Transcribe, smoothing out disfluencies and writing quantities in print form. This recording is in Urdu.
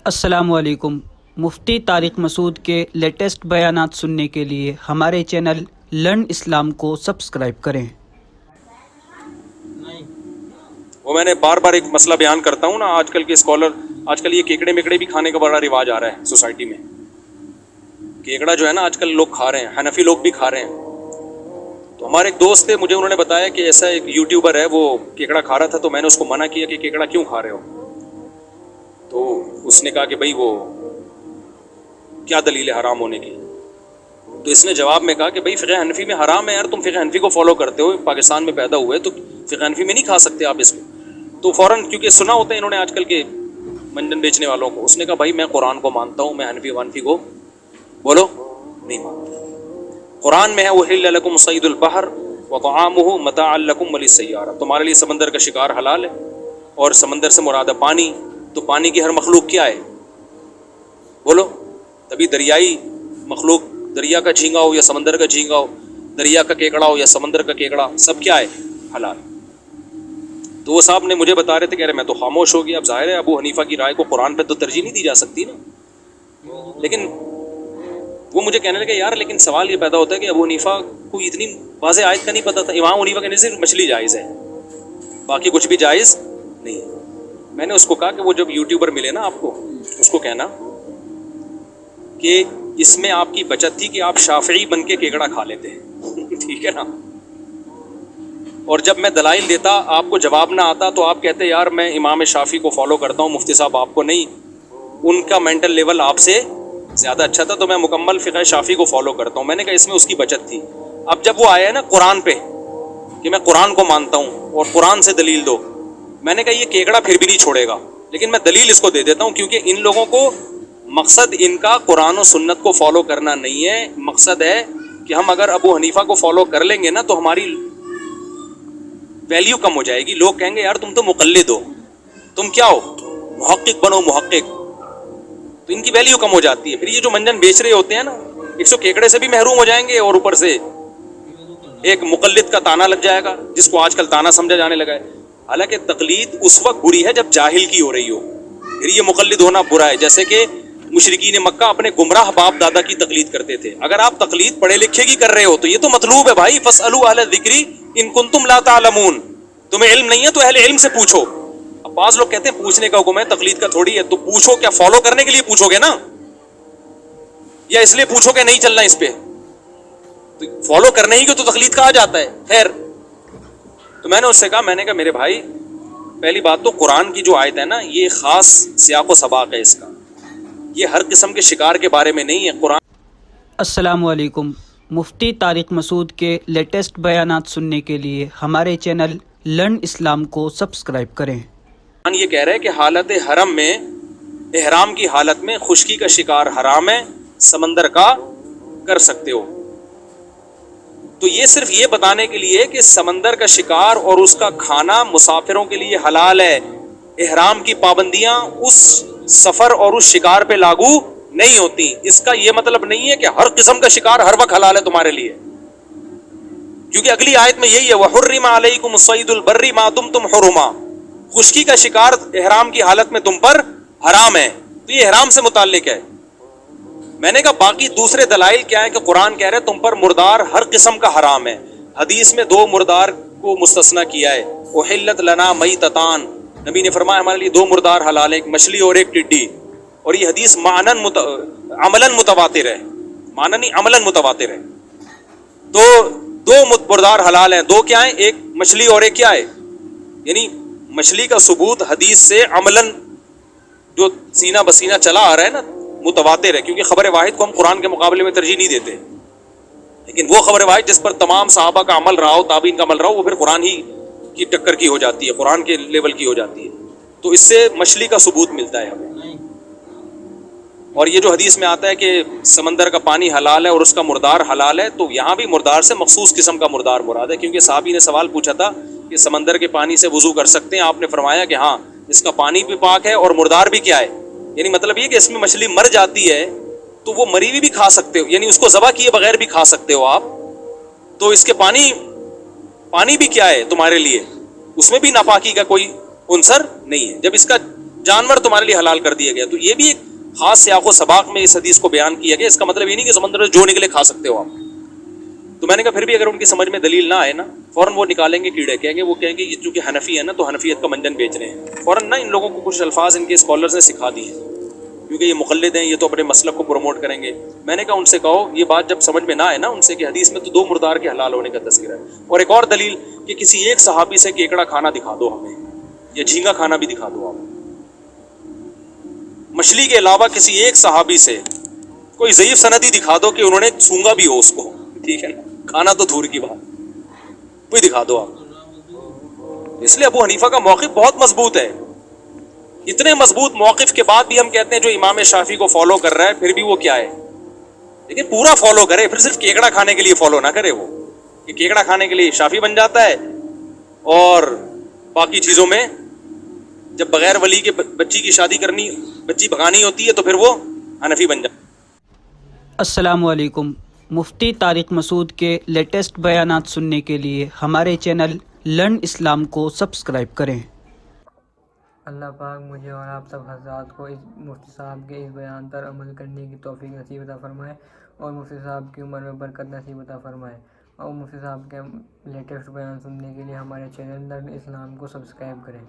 السلام علیکم۔ مفتی طارق مسعود کے لیٹسٹ بیانات سننے کے لیے ہمارے چینل لرن اسلام کو سبسکرائب کریں۔ وہ میں نے بار بار ایک مسئلہ بیان کرتا ہوں نا، آج کل کے اسکالر آج کل یہ کیکڑے مکڑے بھی کھانے کا بڑا رواج آ رہا ہے سوسائٹی میں۔ کیکڑا جو ہے نا آج کل لوگ کھا رہے ہیں، حنفی لوگ بھی کھا رہے ہیں۔ تو ہمارے ایک دوست تھے، مجھے انہوں نے بتایا کہ ایسا ایک یوٹیوبر ہے، وہ کیکڑا کھا رہا تھا، تو میں نے اس کو منع کیا کہ کیکڑا کیوں کھا رہے ہو؟ تو اس نے کہا کہ بھائی وہ کیا دلیل ہے حرام ہونے کی؟ تو اس نے جواب میں کہا کہ بھائی فقہ حنفی میں حرام ہے یار، تم فقہ حنفی کو فالو کرتے ہو، پاکستان میں پیدا ہوئے تو فقہ حنفی میں نہیں کھا سکتے آپ اس کو؟ تو فوراً کیونکہ سنا ہوتا ہے انہوں نے آج کل کے منجن بیچنے والوں کو، اس نے کہا بھائی میں قرآن کو مانتا ہوں، میں حنفی کو بولو نہیں مانتا۔ قرآن میں ہے احل لکم صید البحر وطعامہ متاعا لکم وللسیارہ، تمہارے لیے سمندر کا شکار حلال ہے، اور سمندر سے مراد ہے پانی، تو پانی کی ہر مخلوق کیا ہے؟ بولو، تبھی دریائی مخلوق، دریا کا جھینگا ہو یا سمندر کا جھینگا ہو، دریا کا کیکڑا ہو یا سمندر کا کیکڑا، سب کیا ہے؟ حلال۔ تو وہ صاحب نے مجھے بتا رہے تھے، کہہ رہے میں تو خاموش ہو گیا، اب ظاہر ہے ابو حنیفہ کی رائے کو قرآن پہ تو ترجیح نہیں دی جا سکتی نا۔ لیکن وہ مجھے کہنے لگے یار لیکن سوال یہ پیدا ہوتا ہے کہ ابو حنیفہ کو اتنی واضح آیت کا نہیں پتہ تھا، امام حنیفہ کہنے سے مچھلی جائز ہے، باقی کچھ بھی جائز نہیں ہے۔ میں نے اس کو کہا کہ وہ جب یوٹیوبر ملے نا آپ کو، اس کو کہنا کہ اس میں آپ کی بچت تھی کہ آپ شافعی بن کے کیکڑا کھا لیتے ہیں ٹھیک ہے نا؟ اور جب میں دلائل دیتا آپ کو جواب نہ آتا تو آپ کہتے یار میں امام شافعی کو فالو کرتا ہوں، مفتی صاحب آپ کو نہیں، ان کا مینٹل لیول آپ سے زیادہ اچھا تھا، تو میں مکمل فقہ شافعی کو فالو کرتا ہوں۔ میں نے کہا اس میں اس کی بچت تھی۔ اب جب وہ آیا ہے نا قرآن پہ کہ میں قرآن کو مانتا ہوں اور قرآن سے دلیل دو، میں نے کہا یہ کیکڑا پھر بھی نہیں چھوڑے گا، لیکن میں دلیل اس کو دے دیتا ہوں، کیونکہ ان لوگوں کو مقصد ان کا قرآن و سنت کو فالو کرنا نہیں ہے، مقصد ہے کہ ہم اگر ابو حنیفہ کو فالو کر لیں گے نا تو ہماری ویلیو کم ہو جائے گی، لوگ کہیں گے یار تم تو مقلد ہو، تم کیا ہو؟ محقق بنو، محقق، تو ان کی ویلیو کم ہو جاتی ہے۔ پھر یہ جو منجن بیچ رہے ہوتے ہیں نا، 100 کیکڑے سے بھی محروم ہو جائیں گے، اور اوپر سے ایک مقلد کا تانا لگ جائے گا، جس کو آج کل تانا سمجھا جانے لگا ہے۔ حالانکہ تقلید اس وقت بری ہے جب جاہل کی ہو رہی ہو، پھر یہ مقلد ہونا برا ہے۔ جیسے کہ مشرکین مکہ اپنے گمراہ باپ دادا کی تقلید کرتے تھے، اگر آپ تقلید پڑھے لکھے کی کر رہے ہو تو یہ تو مطلوب ہے بھائی، فاسألوا اہل الذکر ان کنتم لا تعلمون، تمہیں علم نہیں ہے تو اہل علم سے پوچھو۔ اب بعض لوگ کہتے ہیں پوچھنے کا حکم ہے، تقلید کا تھوڑی ہے، تو پوچھو، کیا فالو کرنے کے لیے پوچھو گے نا، یا اس لیے پوچھو کہ نہیں چلنا اس پہ؟ تو فالو کرنے ہی کو تو تقلید کہا جاتا ہے۔ خیر، تو میں نے اس سے کہا، میں نے کہا میرے بھائی پہلی بات تو قرآن کی جو آیت ہے نا، یہ خاص سیاق و سباق ہے اس کا، یہ ہر قسم کے شکار کے بارے میں نہیں ہے۔ قرآن السلام علیکم۔ مفتی طارق مسعود کے لیٹسٹ بیانات سننے کے لیے ہمارے چینل لرن اسلام کو سبسکرائب کریں۔ یہ کہہ رہے ہیں کہ حالت حرم میں، احرام کی حالت میں خشکی کا شکار حرام ہے، سمندر کا کر سکتے ہو۔ تو یہ صرف یہ بتانے کے لیے کہ سمندر کا شکار اور اس کا کھانا مسافروں کے لیے حلال ہے، احرام کی پابندیاں اس سفر اور اس شکار پہ لاگو نہیں ہوتی۔ اس کا یہ مطلب نہیں ہے کہ ہر قسم کا شکار ہر وقت حلال ہے تمہارے لیے، کیونکہ اگلی آیت میں یہی ہے وَحُرِّمَ عَلَيْكُمُ الصَّيْدُ الْبَرِّ مَا دُمْتُمْ حُرُمًا، خشکی کا شکار احرام کی حالت میں تم پر حرام ہے، تو یہ احرام سے متعلق ہے۔ میں نے کہا باقی دوسرے دلائل کیا ہے کہ قرآن کہہ رہے تم پر مردار ہر قسم کا حرام ہے، حدیث میں 2 مردار کو مستثنیٰ کیا ہے، احلت لنا میتتان، نبی نے فرمایا ہمارے لیے 2 مردار حلال ہیں، ایک مچھلی اور ایک ٹڈی، اور یہ حدیث عملاً متواتر ہے، معنی نہیں عملاً متواتر ہے۔ تو 2 مردار حلال ہیں، 2 کیا ہیں؟ ایک مچھلی اور ایک کیا ہے؟ یعنی مچھلی کا ثبوت حدیث سے عملاً جو سینہ بسینہ چلا آ رہا ہے نا، متواتر ہے، کیونکہ خبر واحد کو ہم قرآن کے مقابلے میں ترجیح نہیں دیتے، لیکن وہ خبر واحد جس پر تمام صحابہ کا عمل رہا ہو، تابعین کا عمل رہا ہو، وہ پھر قرآن ہی کی ٹکر کی ہو جاتی ہے، قرآن کے لیول کی ہو جاتی ہے۔ تو اس سے مچھلی کا ثبوت ملتا ہے ہمیں۔ اور یہ جو حدیث میں آتا ہے کہ سمندر کا پانی حلال ہے اور اس کا مردار حلال ہے، تو یہاں بھی مردار سے مخصوص قسم کا مردار مراد ہے، کیونکہ صحابی نے سوال پوچھا تھا کہ سمندر کے پانی سے وضو کر سکتے ہیں؟ آپ نے فرمایا کہ ہاں، اس کا پانی بھی پاک ہے اور مردار بھی کیا ہے، یعنی مطلب یہ کہ اس میں مچھلی مر جاتی ہے تو وہ مری ہوئی بھی کھا سکتے ہو، یعنی اس کو ذبح کیے بغیر بھی کھا سکتے ہو آپ، تو اس کے پانی بھی کیا ہے تمہارے لیے، اس میں بھی ناپاکی کا کوئی عنصر نہیں ہے۔ جب اس کا جانور تمہارے لیے حلال کر دیا گیا. تو یہ بھی ایک خاص سیاق و سباق میں اس حدیث کو بیان کیا گیا. اس کا مطلب یہ نہیں کہ سمندر جو نکلے کھا سکتے ہو آپ. تو میں نے کہا پھر بھی اگر ان کی سمجھ میں دلیل نہ آئے نا، فوراً وہ نکالیں گے کیڑے، کہیں گے وہ کہیں گے یہ چونکہ حنفی ہے نا تو حنفیت کا منجن بیچ رہے ہیں. فوراً نا ان لوگوں کو کچھ الفاظ ان کے اسکالرز نے سکھا دی ہیں، کیونکہ یہ مقلد ہیں، یہ تو اپنے مسلک کو پروموٹ کریں گے. میں نے کہا ان سے کہو یہ بات جب سمجھ میں نہ آئے نا ان سے کہ حدیث میں تو 2 مردار کے حلال ہونے کا تذکرہ ہے. اور ایک اور دلیل کہ کسی ایک صحابی سے کیکڑا کھانا دکھا دو ہمیں، یا جھینگا کھانا بھی دکھا دو آپ. مچھلی کے علاوہ کسی ایک صحابی سے کوئی ضعیف سندی دکھا دو کہ انہوں نے سونگا بھی ہو اس کو، ٹھیک ہے نا، کھانا تو دور کی بات، کوئی دکھا دو آپ. اس لیے ابو حنیفہ کا موقف بہت مضبوط ہے. اتنے مضبوط موقف کے بعد بھی ہم کہتے ہیں جو امام شافعی کو فالو کر رہا ہے پھر بھی وہ کیا ہے، لیکن پورا فالو کرے، پھر صرف کیکڑا کھانے کے لیے فالو نہ کرے. وہ کہ کیکڑا کھانے کے لیے شافعی بن جاتا ہے اور باقی چیزوں میں جب بغیر ولی کے بچی کی شادی کرنی، بچی بھگانی ہوتی ہے تو پھر وہ حنفی بن جاتا ہے. السلام علیکم. مفتی طارق مسعود کے لیٹسٹ بیانات سننے کے لیے ہمارے چینل لرن اسلام کو سبسکرائب کریں. اللہ پاک مجھے اور آپ سب حضرات کو اس مفتی صاحب کے اس بیان پر عمل کرنے کی توفیق نصیب عطا فرمائے، اور مفتی صاحب کی عمر میں برکت نصیب عطا فرمائے. اور مفتی صاحب کے لیٹسٹ بیان سننے کے لیے ہمارے چینل لرن اسلام کو سبسکرائب کریں.